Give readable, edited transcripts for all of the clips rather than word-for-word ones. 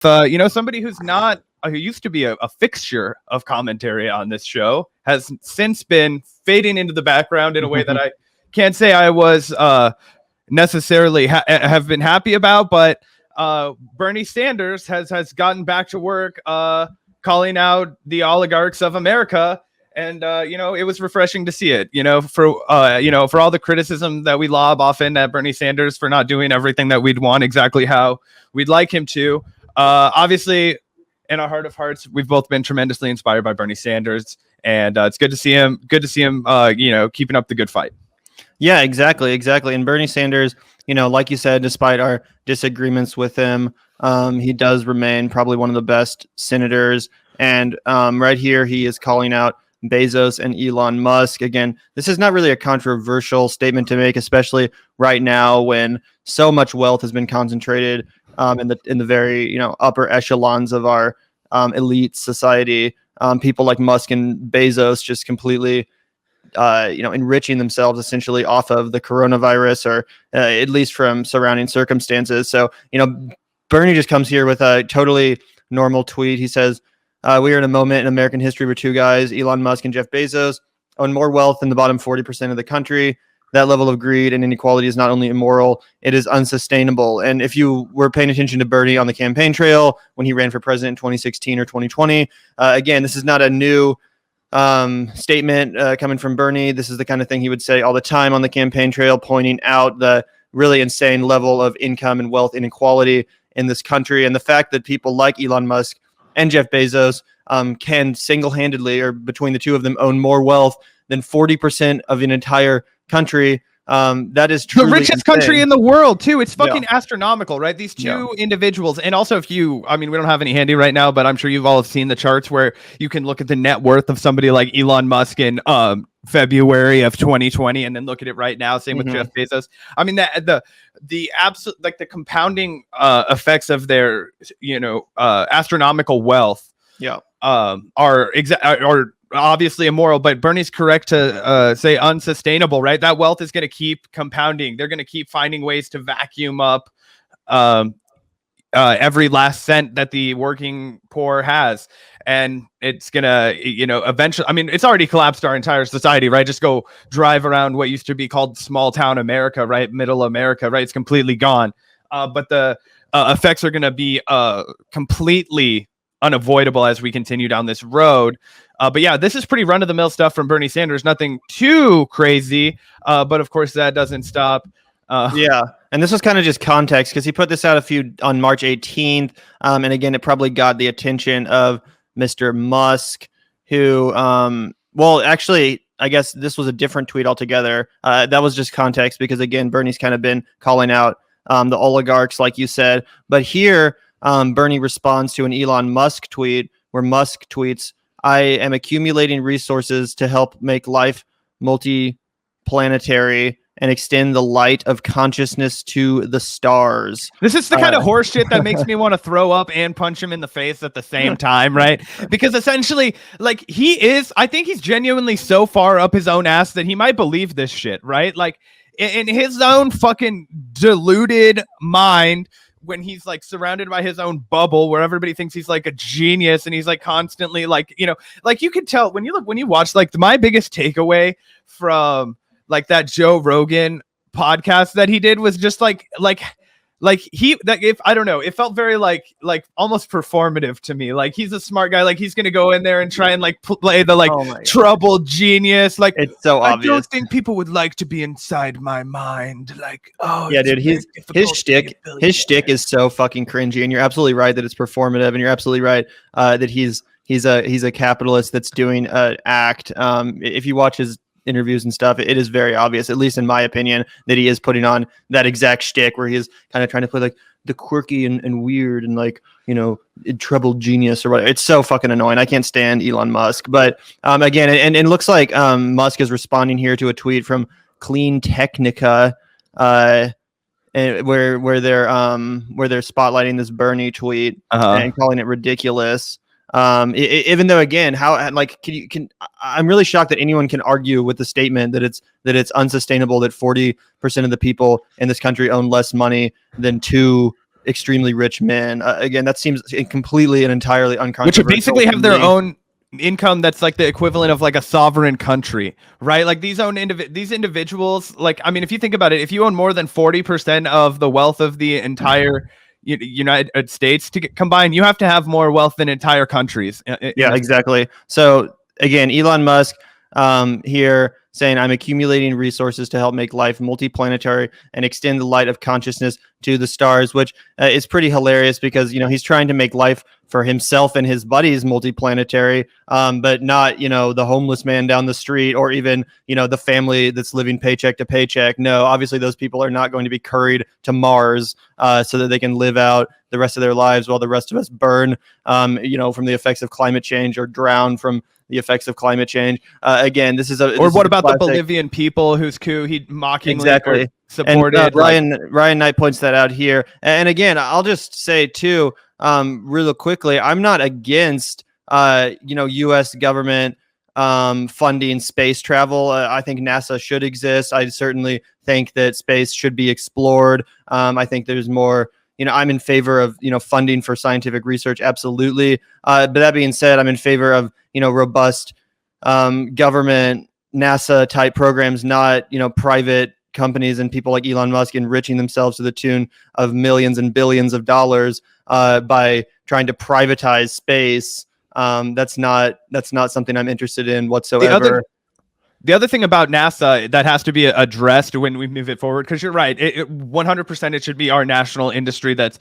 somebody who's not who used to be a fixture of commentary on this show has since been fading into the background in a way that I can't say I was necessarily have been happy about, but Bernie Sanders has gotten back to work calling out the oligarchs of America. And, it was refreshing to see it, for all the criticism that we lob often at Bernie Sanders for not doing everything that we'd want exactly how we'd like him to. Obviously, in our heart of hearts, we've both been tremendously inspired by Bernie Sanders, and it's good to see him. Good to see him, keeping up the good fight. Yeah, exactly. And Bernie Sanders, like you said, despite our disagreements with him, he does remain probably one of the best senators. And right here, he is calling out Bezos and Elon Musk. Again, this is not really a controversial statement to make, especially right now when so much wealth has been concentrated in the very upper echelons of our elite society. People like Musk and Bezos just completely enriching themselves essentially off of the coronavirus, or at least from surrounding circumstances. So Bernie just comes here with a totally normal tweet. He says, we are in a moment in American history where two guys, Elon Musk and Jeff Bezos, own more wealth than the bottom 40% of the country. That level of greed and inequality is not only immoral, it is unsustainable. And if you were paying attention to Bernie on the campaign trail when he ran for president in 2016 or 2020, again, this is not a new statement coming from Bernie. This is the kind of thing he would say all the time on the campaign trail, pointing out the really insane level of income and wealth inequality in this country. And the fact that people like Elon Musk and Jeff Bezos can single-handedly, or between the two of them, own more wealth than 40% of an entire country. That is truly the richest insane. country in the world too. It's fucking astronomical, right? These two individuals. And also we don't have any handy right now, but I'm sure you've all seen the charts where you can look at the net worth of somebody like Elon Musk in February of 2020 and then look at it right now. Same with Jeff Bezos. I mean, the absolute, like, the compounding effects of their astronomical wealth are obviously immoral, but Bernie's correct to say unsustainable, right? That wealth is going to keep compounding. They're going to keep finding ways to vacuum up every last cent that the working poor has. And it's going to, eventually, I mean, it's already collapsed our entire society, right? Just go drive around what used to be called small town America, right? Middle America, right? It's completely gone. But the effects are going to be completely unavoidable as we continue down this road. But yeah, this is pretty run-of-the-mill stuff from Bernie Sanders. Nothing too crazy, but of course that doesn't stop. And this was kind of just context because he put this out on March 18th, and again, it probably got the attention of Mr. Musk, who, actually, I guess this was a different tweet altogether. That was just context because, again, Bernie's kind of been calling out the oligarchs, like you said. But here, Bernie responds to an Elon Musk tweet where Musk tweets, "I am accumulating resources to help make life multi-planetary and extend the light of consciousness to the stars." This is the kind of horse shit that makes me want to throw up and punch him in the face at the same time, right? Because essentially, like, I think he's genuinely so far up his own ass that he might believe this shit, right? Like, in his own fucking deluded mind, when he's like surrounded by his own bubble where everybody thinks he's like a genius and he's like constantly like you can tell when you watch, like, my biggest takeaway from like that Joe Rogan podcast that he did was just like if I don't know, it felt very like almost performative to me. Like, he's a smart guy, like he's gonna go in there and try and like play the troubled genius. Like, it's so obvious. I don't think people would like to be inside my mind. Like, yeah, dude, his shtick is so fucking cringy, and you're absolutely right that it's performative, and you're absolutely right that he's a capitalist that's doing an act. If you watch his interviews and stuff, it is very obvious, at least in my opinion, that he is putting on that exact shtick where he is kind of trying to play like the quirky and weird and like, troubled genius or whatever. It's so fucking annoying. I can't stand Elon Musk. But again, and it looks like Musk is responding here to a tweet from Clean Technica, and where they're spotlighting this Bernie tweet and calling it ridiculous. Even though, again, I'm really shocked that anyone can argue with the statement that it's unsustainable that 40% of the people in this country own less money than two extremely rich men. Again, that seems completely and entirely uncontroversial. Which basically have their own income that's like the equivalent of like a sovereign country, right? Like these individuals, like, I mean, if you think about it, if you own more than 40% of the wealth of the entire United States to combine, you have to have more wealth than entire countries. Yeah, exactly. So again, Elon Musk here saying, I'm accumulating resources to help make life multiplanetary and extend the light of consciousness to the stars, which is pretty hilarious because, he's trying to make life for himself and his buddies multiplanetary, but not, the homeless man down the street or even, the family that's living paycheck to paycheck. No, obviously those people are not going to be curried to Mars so that they can live out the rest of their lives while the rest of us burn, from the effects of climate change or drown from the effects of climate change. Again, this is or what about the Bolivian people whose coup he mockingly supported? And, Ryan Knight points that out here. And again, I'll just say too, really quickly, I'm not against, U.S. government funding space travel. I think NASA should exist. I certainly think that space should be explored. I think there's more. I'm in favor of, funding for scientific research. Absolutely. But that being said, I'm in favor of, robust government NASA type programs, not, private companies and people like Elon Musk enriching themselves to the tune of millions and billions of dollars by trying to privatize space. That's not something I'm interested in whatsoever. The other thing about NASA that has to be addressed when we move it forward, because you're right, 100% it should be our national industry. That's,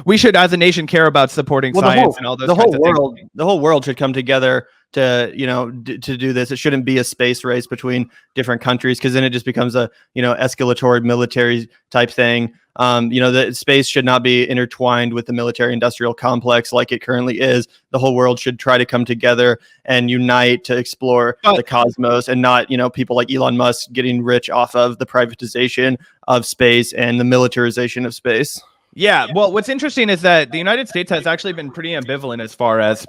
we should as a nation care about supporting science and all those. The whole world should come together to to do this. It shouldn't be a space race between different countries, because then it just becomes a escalatory military type thing. The space should not be intertwined with the military industrial complex like it currently is. The whole world should try to come together and unite to explore the cosmos, and not people like Elon Musk getting rich off of the privatization of space and the militarization of space. Yeah, well, what's interesting is that the United States has actually been pretty ambivalent as far as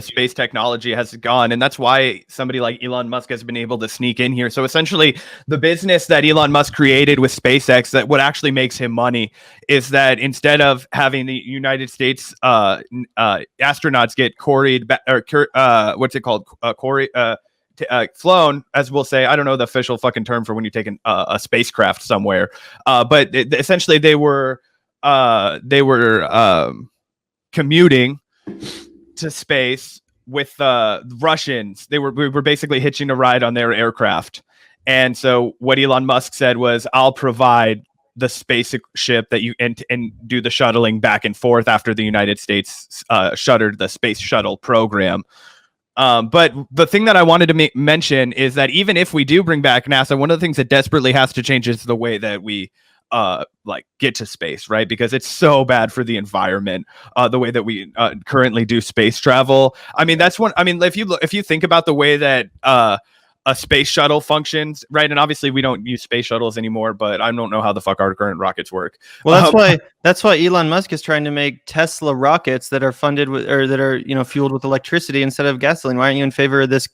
space technology has gone, and that's why somebody like Elon Musk has been able to sneak in here. So essentially, the business that Elon Musk created with SpaceX, that what actually makes him money, is that instead of having the United States astronauts get flown, as we'll say, I don't know the official fucking term for when you take a spacecraft somewhere, but essentially they were commuting to space with Russians. We were basically hitching a ride on their aircraft. And so what Elon Musk said was, I'll provide the spaceship that you and do the shuttling back and forth after the United States shuttered the space shuttle program. But the thing that I wanted to mention is that even if we do bring back NASA, one of the things that desperately has to change is the way that we get to space, right? Because it's so bad for the environment, the way that we currently do space travel. I mean, if you think about the way that a space shuttle functions, right? And obviously we don't use space shuttles anymore, but I don't know how the fuck our current rockets work. Well, that's why Elon Musk is trying to make Tesla rockets that are funded with, or that are fueled with electricity instead of gasoline. Why aren't you in favor of this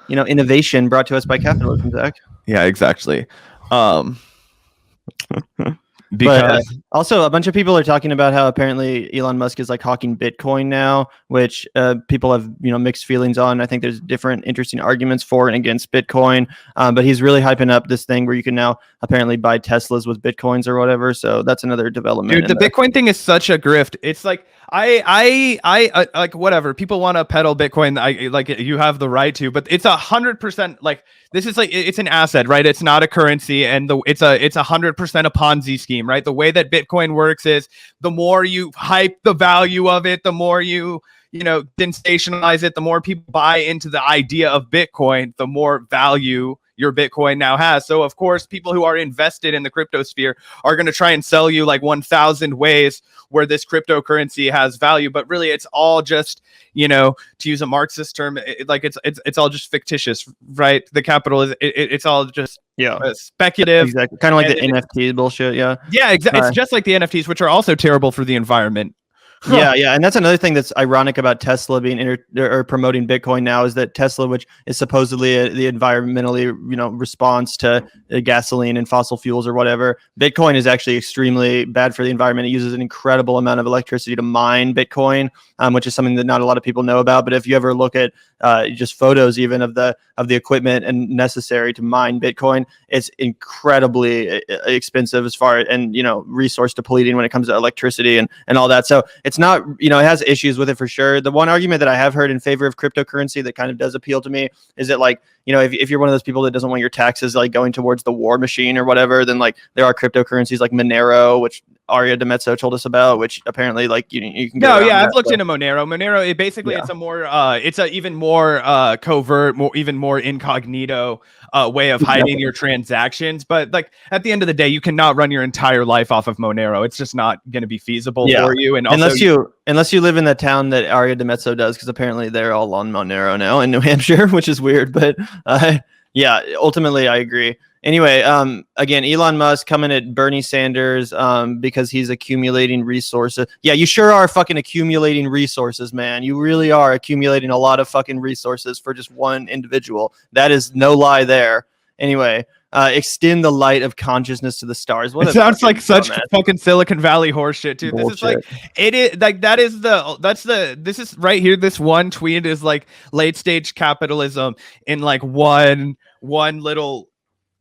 innovation brought to us by capitalism, Zach? Yeah, exactly. Because also a bunch of people are talking about how apparently Elon Musk is like hawking Bitcoin now, which people have mixed feelings on. I think there's different interesting arguments for and against Bitcoin, but he's really hyping up this thing where you can now apparently buy Teslas with Bitcoins or whatever. So that's another development. Dude, the Bitcoin thing is such a grift. It's like I like whatever people want to peddle Bitcoin. I like you have the right to, but it's 100% like this is like it's an asset, right? It's not a currency, and it's 100% a Ponzi scheme, right? The way that Bitcoin works is the more you hype the value of it, the more you sensationalize it, the more people buy into the idea of Bitcoin, the more value your Bitcoin now has. So of course, people who are invested in the crypto sphere are going to try and sell you like 1,000 ways where this cryptocurrency has value, but really it's all just, to use a Marxist term, it's all just fictitious, right? The capital is, it's all just speculative. Exactly. Kind of like the NFT bullshit. Yeah. Yeah, exactly. It's just like the NFTs, which are also terrible for the environment. Yeah, and that's another thing that's ironic about Tesla being or promoting Bitcoin now is that Tesla, which is supposedly the environmentally, response to gasoline and fossil fuels or whatever, Bitcoin is actually extremely bad for the environment. It uses an incredible amount of electricity to mine Bitcoin, which is something that not a lot of people know about. But if you ever look at just photos even of the equipment and necessary to mine Bitcoin, it's incredibly expensive as far and resource depleting when it comes to electricity and all that. So it's not, it has issues with it for sure. The one argument that I have heard in favor of cryptocurrency that kind of does appeal to me is that, like, if you're one of those people that doesn't want your taxes like going towards the war machine or whatever, then like there are cryptocurrencies like Monero, which Aria DeMezzo told us about, which apparently like you can get around I've looked into Monero. Monero, it's a more it's a even more covert, even more incognito way of hiding your transactions. But like at the end of the day, you cannot run your entire life off of Monero. It's just not going to be feasible for you. And also, unless you live in the town that Aria DeMezzo does, because apparently they're all on Monero now in New Hampshire, which is weird. But yeah, ultimately I agree. Anyway, again, Elon Musk coming at Bernie Sanders because he's accumulating resources. Yeah, you sure are fucking accumulating resources, man. You really are accumulating a lot of fucking resources for just one individual. That is no lie there. Anyway, extend the light of consciousness to the stars. It sounds like such fucking Silicon Valley horseshit, dude. Bullshit. This is like it is like this is right here. This one tweet is like late stage capitalism in like one little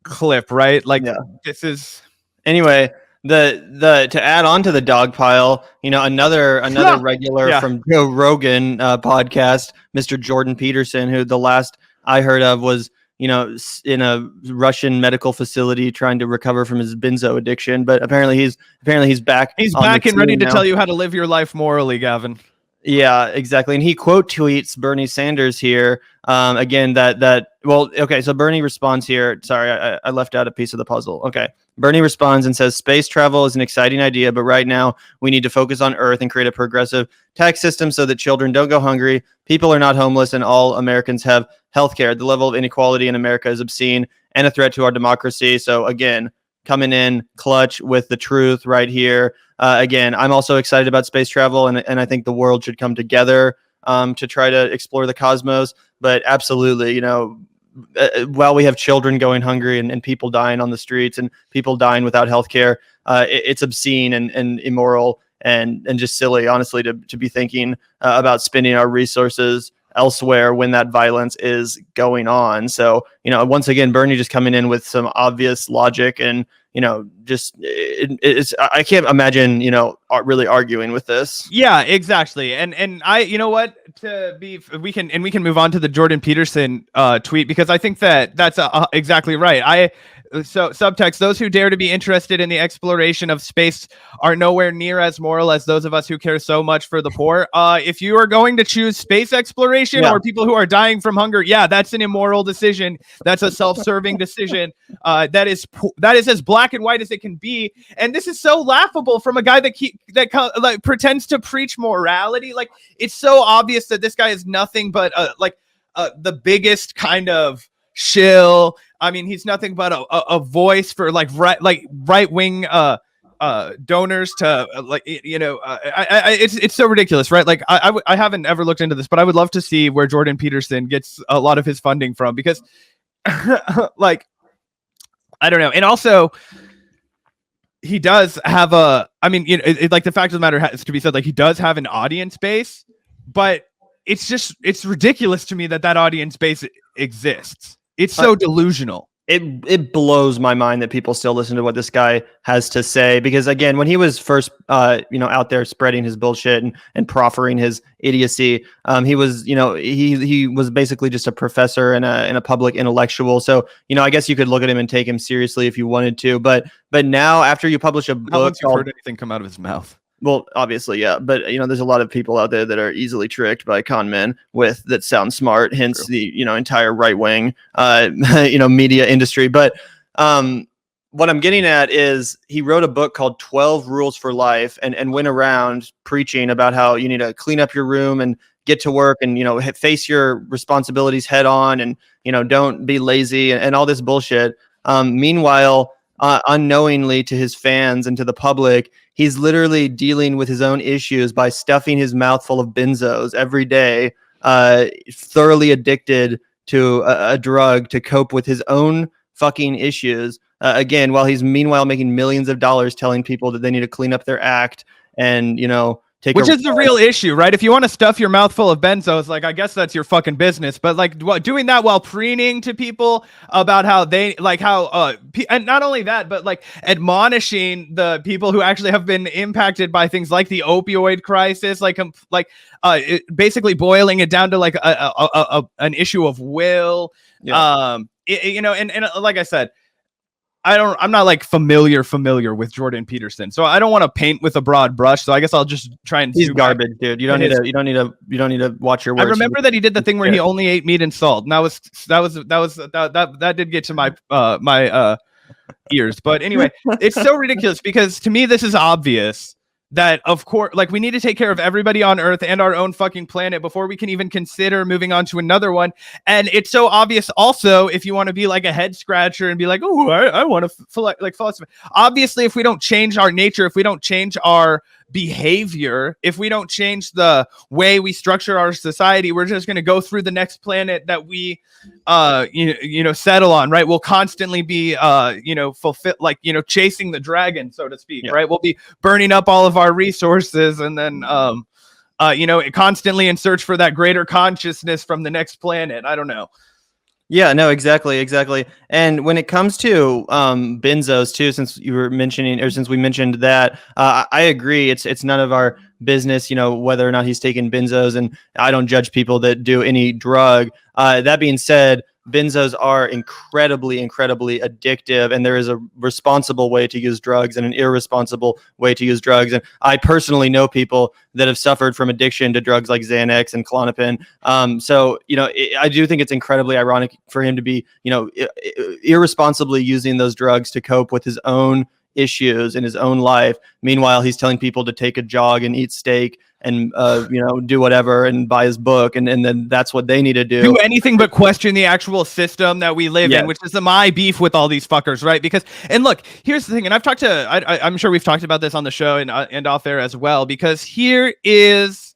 clip, right? Like this is anyway. The to add on to the dog pile, another regular from Joe Rogan podcast, Mr. Jordan Peterson, who the last I heard of was in a Russian medical facility trying to recover from his benzo addiction, but apparently he's back. He's back and ready to tell you how to live your life morally, Gavin. Yeah, exactly. And he quote tweets Bernie Sanders here. Again, so Bernie responds here. Sorry, I left out a piece of the puzzle. Okay. Bernie responds and says, space travel is an exciting idea, but right now we need to focus on Earth and create a progressive tax system so that children don't go hungry, people are not homeless, and all Americans have healthcare. The level of inequality in America is obscene and a threat to our democracy. So again, coming in clutch with the truth right here. Again, I'm also excited about space travel, and I think the world should come together to try to explore the cosmos. But absolutely, while we have children going hungry and people dying on the streets and people dying without health care, it's obscene and immoral and just silly, honestly, to be thinking about spending our resources elsewhere when that violence is going on. So, once again, Bernie just coming in with some obvious logic and, I can't imagine, really arguing with this. Yeah, exactly. And I, we can move on to the Jordan Peterson tweet, because I think that's exactly right. So subtext, those who dare to be interested in the exploration of space are nowhere near as moral as those of us who care so much for the poor. If you are going to choose space exploration or people who are dying from hunger, that's an immoral decision. That's a self-serving decision. That is as black and white as it can be. And this is so laughable from a guy that pretends to preach morality. Like, it's so obvious that this guy is nothing but the biggest kind of shill. I mean, he's nothing but a voice for right wing donors to it's so ridiculous, right? Like I haven't ever looked into this, but I would love to see where Jordan Peterson gets a lot of his funding from, because like I don't know. And also he does have the fact of the matter has to be said, like he does have an audience base, but it's ridiculous to me that audience base exists. It's so delusional. It blows my mind that people still listen to what this guy has to say, because again, when he was first out there spreading his bullshit and proffering his idiocy, he was he was basically just a professor and a public intellectual. So I guess you could look at him and take him seriously if you wanted to, but now after you publish a book, not once you've heard anything come out of his mouth. Well, obviously, yeah, but there's a lot of people out there that are easily tricked by con men that sound smart. Hence, true. The entire right wing media industry. But what I'm getting at is he wrote a book called 12 Rules for Life and went around preaching about how you need to clean up your room and get to work and face your responsibilities head on and don't be lazy and all this bullshit. Meanwhile, unknowingly to his fans and to the public, he's literally dealing with his own issues by stuffing his mouth full of benzos every day, thoroughly addicted to a drug to cope with his own fucking issues. Again, while he's meanwhile making millions of dollars telling people that they need to clean up their act and, which is the real issue, right? If you want to stuff your mouth full of benzos, like, I guess that's your fucking business. But like doing that while preening to people about how they and not only that, but like admonishing the people who actually have been impacted by things like the opioid crisis, basically boiling it down to like an issue of will. Yeah. And like I said, I'm not like familiar with Jordan Peterson, so I don't want to paint with a broad brush. So I guess I'll just try and. He's garbage, dude. You don't need to watch your words. I remember that he did the thing where he only ate meat and salt, and that did get to my my ears. But anyway, it's so ridiculous because to me this is obvious that, of course, like, we need to take care of everybody on Earth and our own fucking planet before we can even consider moving on to another one. And it's so obvious also, if you want to be like a head scratcher and be like, oh, I want to like philosophy. Obviously, if we don't change our nature, if we don't change our behavior, if we don't change the way we structure our society, we're just going to go through the next planet that we settle on, right? We'll constantly be chasing the dragon, so to speak. Yeah. Right? We'll be burning up all of our resources and then constantly in search for that greater consciousness from the next planet. I don't know. Yeah, no, exactly. And when it comes to benzos too, since we mentioned that, I agree. It's none of our business, whether or not he's taking benzos, and I don't judge people that do any drug. That being said, benzos are incredibly addictive, and there is a responsible way to use drugs and an irresponsible way to use drugs. And I personally know people that have suffered from addiction to drugs like Xanax and Klonopin. I do think it's incredibly ironic for him to be, irresponsibly using those drugs to cope with his own issues in his own life. Meanwhile, he's telling people to take a jog and eat steak and do whatever and buy his book, and then that's what they need to do anything but question the actual system that we live in, which is my beef with all these fuckers, right? Because, and look, here's the thing, and I've talked to I'm sure we've talked about this on the show and off air as well, because here is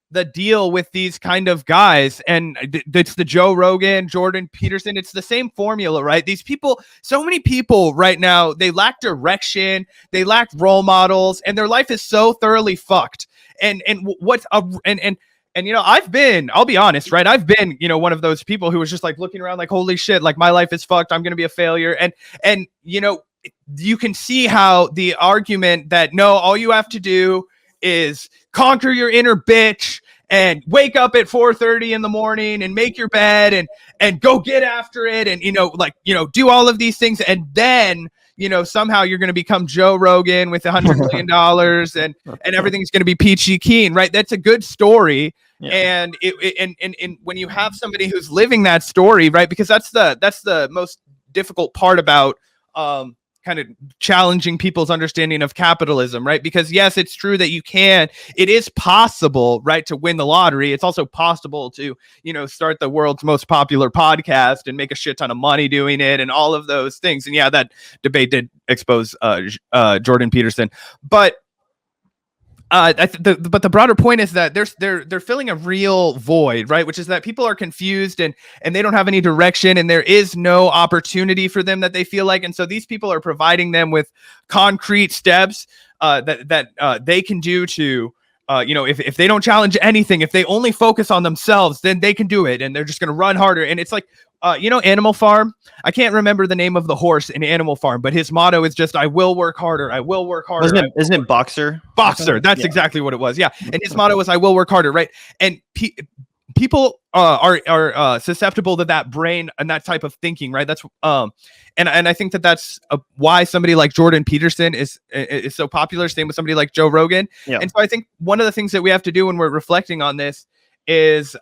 the deal with these kind of guys, and it's the Joe Rogan, Jordan Peterson, it's the same formula, right? These people, so many people right now, they lack direction, they lack role models, and their life is so thoroughly fucked. And I'll be honest, right? I've been, one of those people who was just like looking around like, holy shit, like my life is fucked. I'm going to be a failure. And you can see how the argument that no, all you have to do is conquer your inner bitch and wake up at 4:30 in the morning and make your bed and go get after it. And, do all of these things. And then, somehow you're going to become Joe Rogan with $100 million and everything's going to be peachy keen, right? That's a good story. Yeah. And and when you have somebody who's living that story, right? Because that's the most difficult part about kind of challenging people's understanding of capitalism, right? Because yes, it's true that it is possible, right, to win the lottery. It's also possible to, start the world's most popular podcast and make a shit ton of money doing it and all of those things. And yeah, that debate did expose Jordan Peterson, but the broader point is that they're filling a real void, right? Which is that people are confused and they don't have any direction, and there is no opportunity for them that they feel like. And so these people are providing them with concrete steps that they can do to, if they don't challenge anything, if they only focus on themselves, then they can do it, and they're just going to run harder. And it's like, Animal Farm. I can't remember the name of the horse in Animal Farm, but his motto is just, I will work harder. I will work harder. Isn't it Boxer? Boxer. That's exactly what it was. Yeah. And his motto was, I will work harder. Right. And people are susceptible to that brain and that type of thinking. Right. That's and I think that's why somebody like Jordan Peterson is so popular. Same with somebody like Joe Rogan. Yeah. And so I think one of the things that we have to do when we're reflecting on this is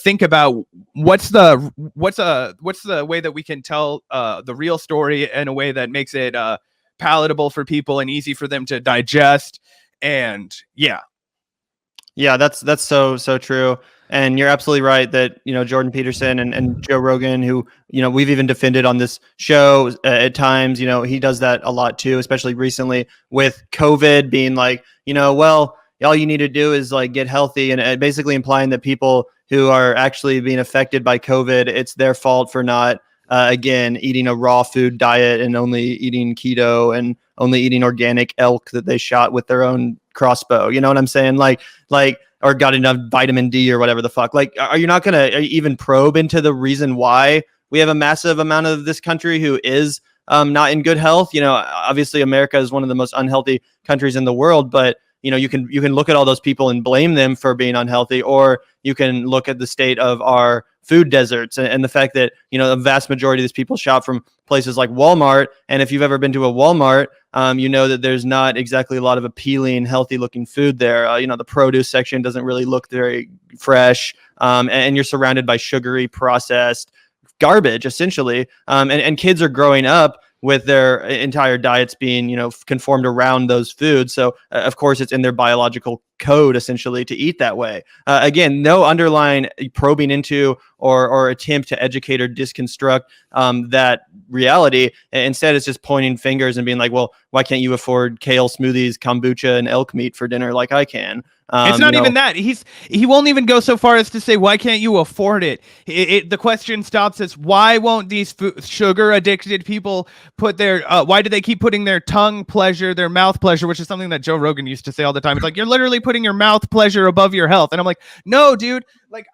think about what's the way that we can tell the real story in a way that makes it palatable for people and easy for them to digest. And yeah, that's so true. And you're absolutely right that, Jordan Peterson and Joe Rogan, who, we've even defended on this show at times, he does that a lot too, especially recently with COVID being like, well, all you need to do is like get healthy, and basically implying that people who are actually being affected by COVID, it's their fault for not, again, eating a raw food diet and only eating keto and only eating organic elk that they shot with their own crossbow. You know what I'm saying? Like, or got enough vitamin D or whatever the fuck. Like, are you not going to even probe into the reason why we have a massive amount of this country who is not in good health? Obviously America is one of the most unhealthy countries in the world, but you can look at all those people and blame them for being unhealthy, or you can look at the state of our food deserts and the fact that, the vast majority of these people shop from places like Walmart. And if you've ever been to a Walmart, you know that there's not exactly a lot of appealing, healthy looking food there. The produce section doesn't really look very fresh. And you're surrounded by sugary, processed garbage, essentially. And kids are growing up with their entire diets being, conformed around those foods. So, of course, it's in their biological code, essentially, to eat that way. Again, no underlying probing into or attempt to educate or disconstruct that reality. Instead, it's just pointing fingers and being like, well, why can't you afford kale smoothies, kombucha, and elk meat for dinner like I can? It's not even that. He won't even go so far as to say, why can't you afford it? The question stops as, why won't these sugar addicted people put their why do they keep putting their tongue pleasure, their mouth pleasure, which is something that Joe Rogan used to say all the time. It's like, you're literally putting your mouth pleasure above your health. And I'm like, no, dude, like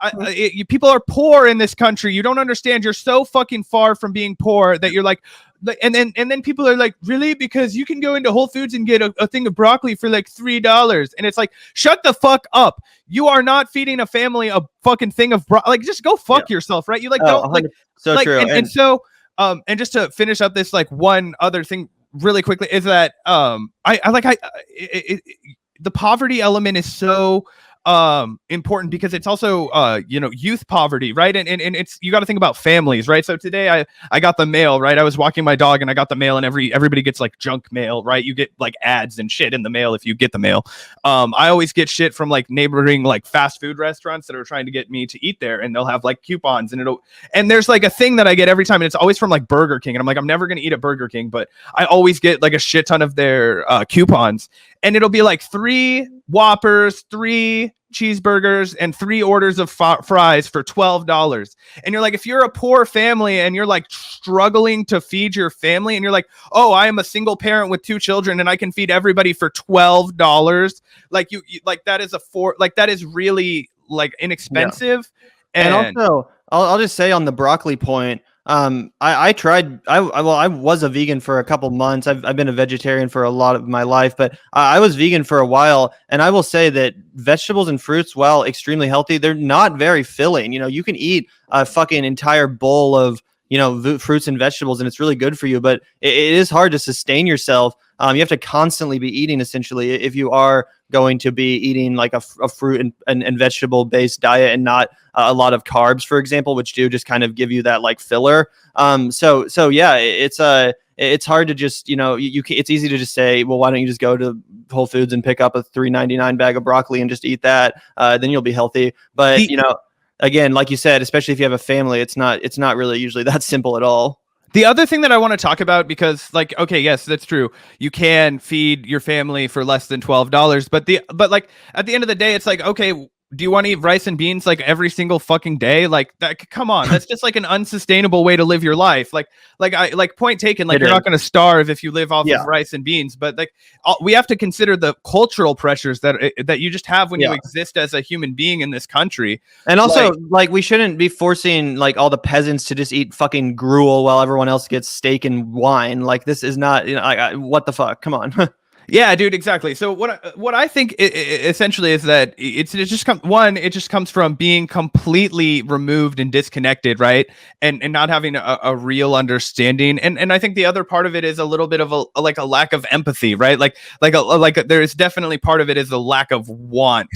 people are poor in this country. You don't understand. You're so fucking far from being poor that you're like, and then people are like, really? Because you can go into Whole Foods and get a thing of broccoli for like $3. And it's like, shut the fuck up. You are not feeding a family a fucking thing of broccoli. Like, just go fuck yourself, right? You like, don't like, so like, true. And so, and just to finish up this, like, one other thing really quickly is that, the poverty element is so important because it's also youth poverty, right? And it's, you got to think about families, right? So today I got the mail, right? I was walking my dog and I got the mail, and everybody gets like junk mail, right? You get like ads and shit in the mail if you get the mail. I always get shit from like neighboring like fast food restaurants that are trying to get me to eat there, and they'll have like coupons, and there's like a thing that I get every time, and it's always from like Burger King, and I'm like, I'm never gonna eat at Burger King, but I always get like a shit ton of their coupons, and it'll be like 3 Whoppers, 3 cheeseburgers, and 3 orders of fries for $12. And you're like, if you're a poor family and you're like struggling to feed your family, and you're like, oh, I am a single parent with 2 children and I can feed everybody for $12, like you like, that is that is really like inexpensive. Yeah. And also, I'll just say on the broccoli point, I tried. I was a vegan for a couple months. I've been a vegetarian for a lot of my life, but I was vegan for a while. And I will say that vegetables and fruits, while extremely healthy, they're not very filling. You can eat a fucking entire bowl of fruits and vegetables, and it's really good for you. But it is hard to sustain yourself. You have to constantly be eating, essentially, if you are going to be eating like a fruit and vegetable based diet, and not a lot of carbs, for example, which do just kind of give you that like filler. So yeah, it's hard to just, it's easy to just say, well, why don't you just go to Whole Foods and pick up a $3.99 bag of broccoli and just eat that? Then you'll be healthy. But again, like you said, especially if you have a family, it's not really usually that simple at all. The other thing that I want to talk about, because like, okay, yes, that's true. You can feed your family for less than $12, but like at the end of the day, it's like, okay, do you want to eat rice and beans like every single fucking day? Like that, come on, that's just like an unsustainable way to live your life. Like point taken, like you're not going to starve if you live off of rice and beans, but like we have to consider the cultural pressures that you just have when you exist as a human being in this country. And also like we shouldn't be forcing like all the peasants to just eat fucking gruel while everyone else gets steak and wine. Like this is not, what the fuck? Come on. Yeah, dude, exactly. So what I think essentially is that it just comes from being completely removed and disconnected, right? And not having a real understanding. And I think the other part of it is a little bit of a lack of empathy, right? Like there is definitely part of it is a lack of want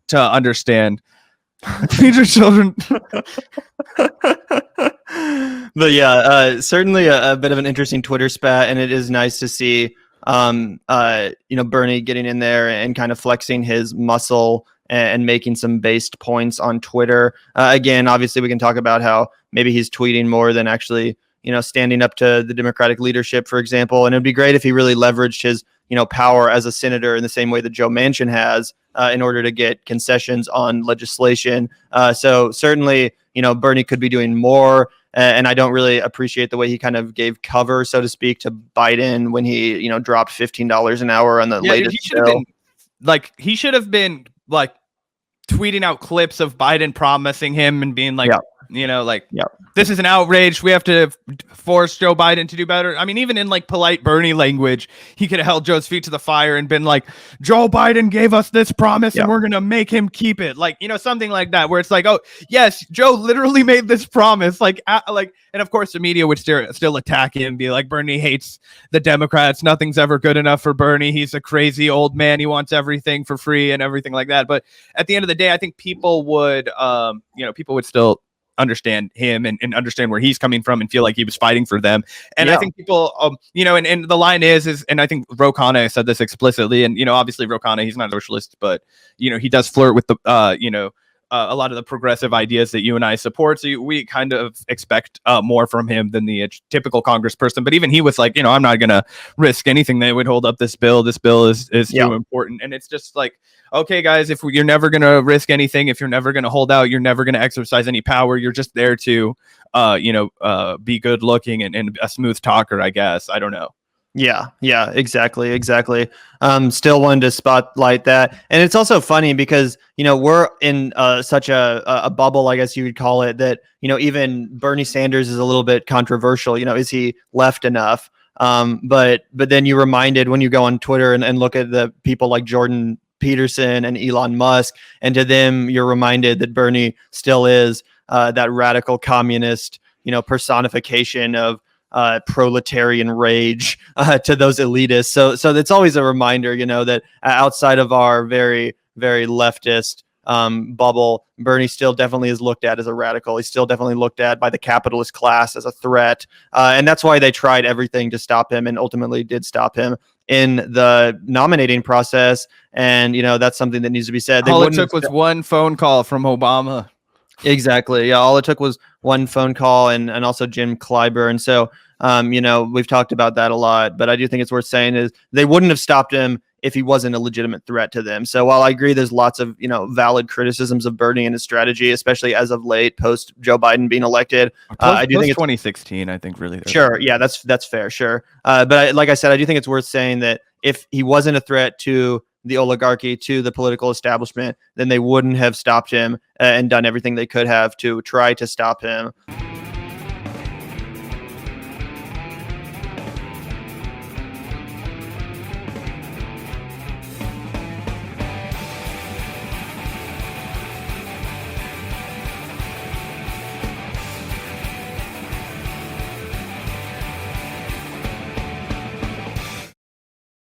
to understand. Feed your children. But yeah, certainly a bit of an interesting Twitter spat, and it is nice to see Bernie getting in there and kind of flexing his muscle and making some based points on Twitter. Again, obviously, we can talk about how maybe he's tweeting more than actually, standing up to the Democratic leadership, for example. And it'd be great if he really leveraged his, power as a senator in the same way that Joe Manchin has in order to get concessions on legislation. So certainly, Bernie could be doing more. And I don't really appreciate the way he kind of gave cover, so to speak, to Biden when he, dropped $15 an hour on the latest he should have been like tweeting out clips of Biden promising him and being like, this is an outrage. We have to force Joe Biden to do better. I mean, even in like polite Bernie language, he could have held Joe's feet to the fire and been like, Joe Biden gave us this promise and we're going to make him keep it. Like, something like that, where it's like, oh, yes, Joe literally made this promise. And of course the media would still attack him and be like, Bernie hates the Democrats. Nothing's ever good enough for Bernie. He's a crazy old man. He wants everything for free and everything like that. But at the end of the day, I think people would still understand him and understand where he's coming from and feel like he was fighting for them. And I think people, and the line is, and I think Ro Khanna said this explicitly, and, obviously Ro Khanna, he's not a socialist, but, he does flirt with the, a lot of the progressive ideas that you and I support. So we kind of expect more from him than the typical congressperson. But even he was like, I'm not going to risk anything that would hold up this bill. This bill is too important. And it's just like, okay, guys, if you're never going to risk anything, if you're never going to hold out, you're never going to exercise any power. You're just there to, be good looking and a smooth talker, I guess. I don't know. Yeah, exactly. Still wanted to spotlight that. And it's also funny because, we're in such a bubble, I guess you would call it, that, even Bernie Sanders is a little bit controversial. Is he left enough? But then you're reminded when you go on Twitter and look at the people like Jordan Peterson and Elon Musk, and to them, you're reminded that Bernie still is that radical communist, personification of proletarian rage to those elitists. So it's always a reminder, that outside of our very, very leftist bubble, Bernie still definitely is looked at as a radical. He's still definitely looked at by the capitalist class as a threat. And that's why they tried everything to stop him and ultimately did stop him in the nominating process. And, that's something that needs to be said. All it took was one phone call from Obama. Exactly. Yeah. All it took was one phone call and also Jim Clyburn. So, we've talked about that a lot, but I do think it's worth saying is they wouldn't have stopped him if he wasn't a legitimate threat to them. So while I agree there's lots of, valid criticisms of Bernie and his strategy, especially as of late, post Joe Biden being elected, I do think it's 2016, I think really. Sure. Yeah, that's fair. Sure. But like I said, I do think it's worth saying that if he wasn't a threat to the oligarchy, to the political establishment, then they wouldn't have stopped him and done everything they could have to try to stop him.